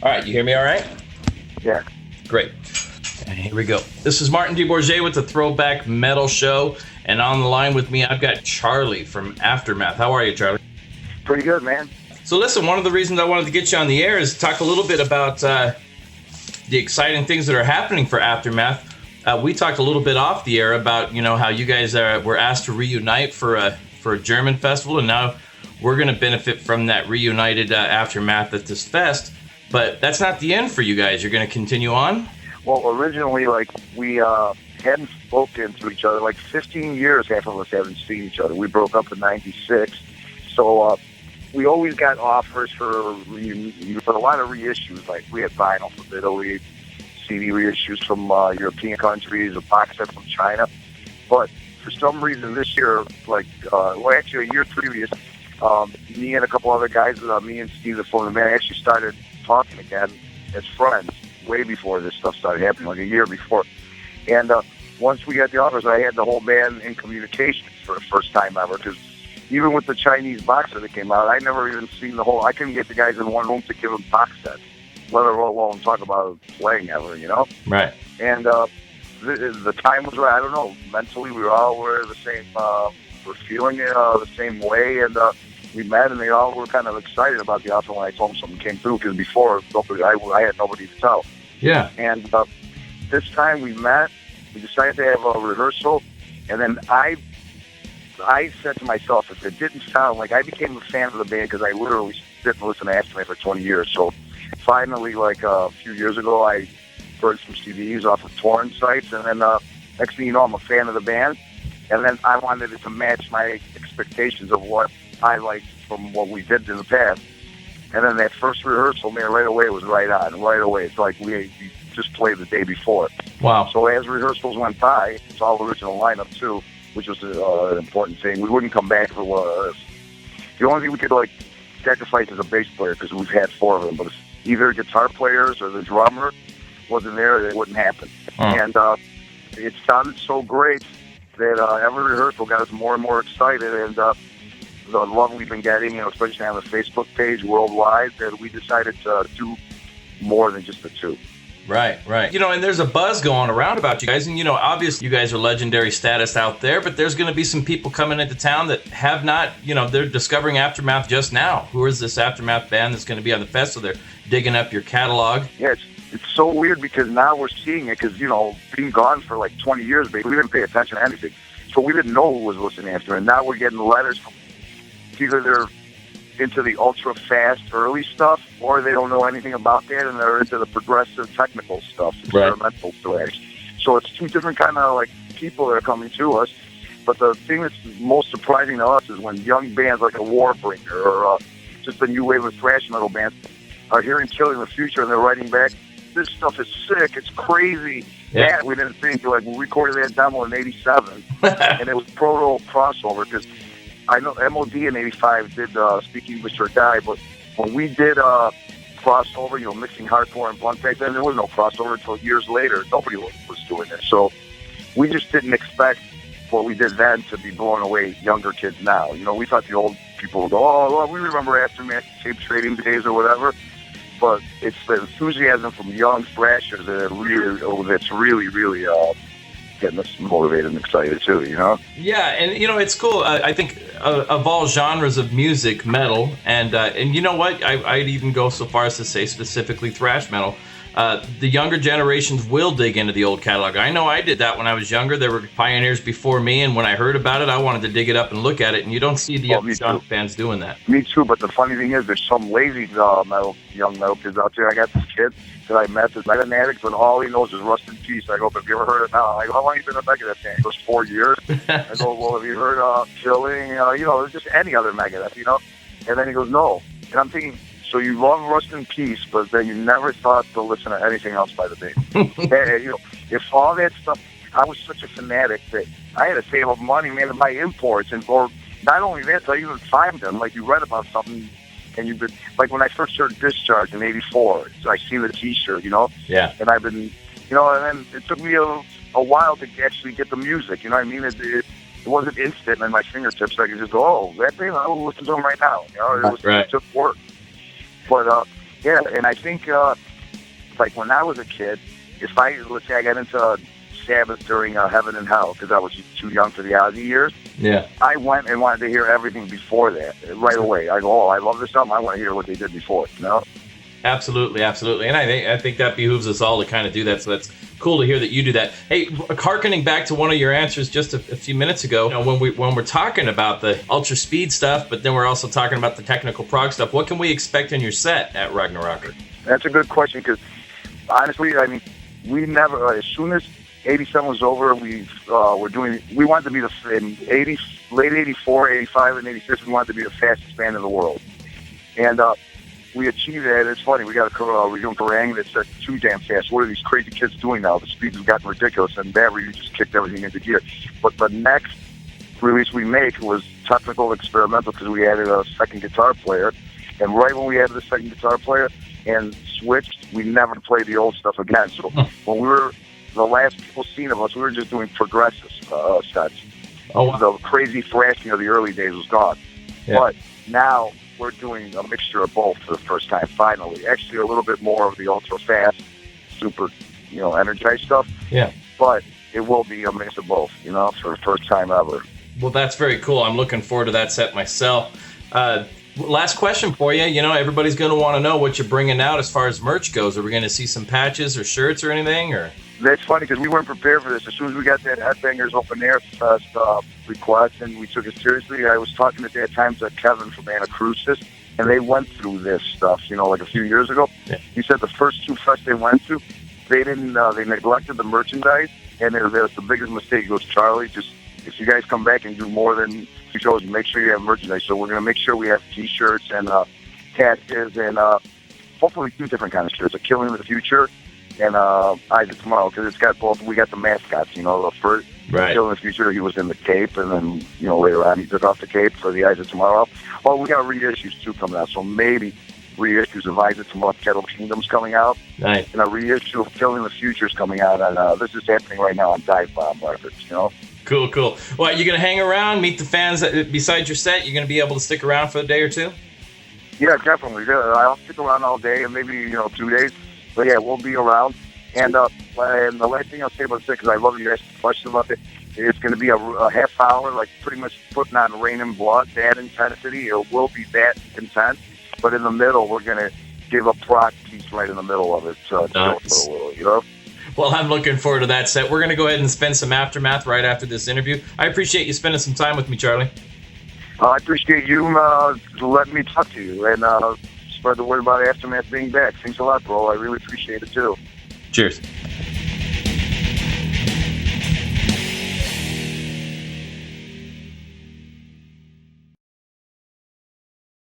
All right, you hear me all right? Yeah. Great. And here we go. This is Martin DeBourget with the Throwback Metal Show. And on the line with me, I've got Charlie from Aftermath. How are you, Charlie? Pretty good, man. So listen, one of the reasons I wanted to get you on the air is to talk a little bit about the exciting things that are happening for Aftermath. We talked a little bit off the air about, how you guys were asked to reunite for a German festival, and now we're going to benefit from that reunited Aftermath at this fest. But that's not the end for you guys. You're going to continue on? Well, originally, we hadn't spoken to each other. 15 years half of us haven't seen each other. We broke up in '96. So we always got offers for a lot of reissues. We had vinyl from Italy, CD reissues from European countries, a box set from China. But for some reason this year, actually a year previous, me and a couple other guys, me and Steve, the former man, actually started talking again as friends way before this stuff started happening, a year before. And once we got the offers, I had the whole band in communication for the first time ever, because even with the Chinese box set that came out, I never even seen the whole. I couldn't get the guys in one room to give them box sets, let alone talk about playing ever, Right. And the time was right. I don't know. Mentally, we were the same. We're feeling the same way, and we met, and they all were kind of excited about the offer when I told them something came through, because before, I had nobody to tell. Yeah. And this time we met, we decided to have a rehearsal, and then I said to myself, if it didn't sound like, I became a fan of the band because I literally didn't listen to Aftermath for 20 years. So finally, a few years ago, I heard some CDs off of torrent sites, and then next thing you know, I'm a fan of the band, and then I wanted it to match my expectations of what I liked from what we did in the past. And then that first rehearsal, man, right away it was right on, right away. It's like we just played the day before. Wow. So as rehearsals went by, it's all original lineup too, which was an important thing. We wouldn't come back for the only thing we could sacrifice is a bass player, because we've had 4 of them. But if either guitar players or the drummer wasn't there, it wouldn't happen. And it sounded so great that every rehearsal got us more and more excited, and the love we've been getting, especially on the Facebook page worldwide, that we decided to do more than just the 2. Right. And there's a buzz going around about you guys. And, obviously you guys are legendary status out there, but there's going to be some people coming into town that have not, they're discovering Aftermath just now. Who is this Aftermath band that's going to be on the fest? So they're digging up your catalog. Yeah, it's so weird, because now we're seeing it, because, being gone for 20 years, we didn't pay attention to anything. So we didn't know who was listening after. And now we're getting letters from either they're into the ultra-fast early stuff, or they don't know anything about that, and they're into the progressive technical stuff, experimental thrash. So it's 2 different kind of people that are coming to us. But the thing that's most surprising to us is when young bands like a Warbringer or just a new wave of thrash metal bands are hearing Killing the Future, and they're writing back, this stuff is sick, it's crazy. Yeah, we didn't think, we recorded that demo in '87, and it was proto crossover, because I know MOD in '85 did Speak English or Die, but when we did crossover, mixing hardcore and punk back then, there was no crossover until years later. Nobody was doing it. So we just didn't expect what we did then to be blowing away younger kids now. We thought the old people would go, oh, well, we remember Aftermath tape trading days or whatever. But it's the enthusiasm from young thrashers that's really getting us motivated and excited too, Yeah, and it's cool. I think of all genres of music, metal, and you know what? I'd even go so far as to say specifically thrash metal. The younger generations will dig into the old catalog. I know I did that when I was younger. There were pioneers before me, and when I heard about it, I wanted to dig it up and look at it. And you don't see the young fans doing that. Me too. But the funny thing is, there's some lazy young metal kids out there. I got this kid that I met that's an addict, but all he knows is Rust in Peace. I go, have you ever heard it now? I go, how long have you been a Megadeth fan? He goes, 4 years. I go, well, have you heard Killing? Just any other Megadeth, And then he goes, no. And I'm thinking, so you love Rust in Peace, but then you never thought to listen to anything else by the band. If all that stuff, I was such a fanatic that I had to save up money, man, to buy imports, or not only that, to even find them. You read about something, and you've been, when I first heard Discharge in '84, I seen the T-shirt, Yeah. And I've been, and then it took me a while to actually get the music, you know what I mean? It wasn't instant in my fingertips. I could just go, oh, that thing, I'll listen to them right now. It took work. But Yeah, and I think, like when I was a kid, let's say I got into Sabbath during Heaven and Hell because I was too young for the Ozzy years. Yeah. I went and wanted to hear everything before that right away. I go, oh, I love this album. I want to hear what they did before. You know? Absolutely, absolutely, and I think that behooves us all to kind of do that. So that's cool to hear that you do that. Hey, harkening back to one of your answers just a few minutes ago, you know, when we're talking about the ultra speed stuff, but then we're also talking about the technical prog stuff. What can we expect in your set at Ragnarokkr? That's a good question because honestly, I mean, we never. As soon as '87 was over, we wanted to be in late '84, '85, and '86. We wanted to be the fastest band in the world, and we achieved that. It's funny. We're doing Kerrang that's 2 damn fast. What are these crazy kids doing now? The speeds have gotten ridiculous, and Battery just kicked everything into gear. But the next release we make was technical experimental because we added a second guitar player, and right when we added the second guitar player and switched, we never played the old stuff again. So when we were the last people seen of us, we were just doing progressive sets. Oh, wow. The crazy thrashing of the early days was gone. Yeah. But now we're doing a mixture of both for the first time, finally. Actually, a little bit more of the ultra-fast, super, energized stuff. Yeah. But it will be a mix of both, for the first time ever. Well, that's very cool. I'm looking forward to that set myself. Last question for you. Everybody's going to want to know what you're bringing out as far as merch goes. Are we going to see some patches or shirts or anything? Or That's funny because we weren't prepared for this. As soon as we got that Headbangers Open Air Fest request and we took it seriously, I was talking at that time to Kevin from Anacrusis, and they went through this stuff, like a few years ago. Yeah. He said the first 2 fests they went to, they didn't, they neglected the merchandise, and that was the biggest mistake. He goes, Charlie, just if you guys come back and do more than 2 shows, make sure you have merchandise. So we're going to make sure we have T-shirts and patches and hopefully 2 different kinds of shirts, a Killing the Future and Eyes of Tomorrow, because it's got both. We got the mascots, the first Killing the Future, he was in the cape, and then, later on he took off the cape for the Eyes of Tomorrow. Well, we got reissues too coming out, so maybe reissues of Eyes of Tomorrow, Kettle Kingdom's coming out. Nice. And a reissue of Killing the Future's coming out, and this is happening right now on Dive Bomb Records, Cool. Well, you're going to hang around, meet the fans besides your set? You're going to be able to stick around for a day or 2? Yeah, definitely. I'll stick around all day and maybe, 2 days. But yeah, we'll be around. And the last thing I'll say about this, because I love you guys' question about it, it's going to be a half hour, like pretty much putting on Rain and Blood, that intensity. It will be that intense. But in the middle, we're going to give a prog piece right in the middle of it. So nice. For a little, Well, I'm looking forward to that set. We're going to go ahead and spend some Aftermath right after this interview. I appreciate you spending some time with me, Charlie. I appreciate you letting me talk to you and spread the word about Aftermath being back. Thanks a lot, bro. I really appreciate it, too. Cheers.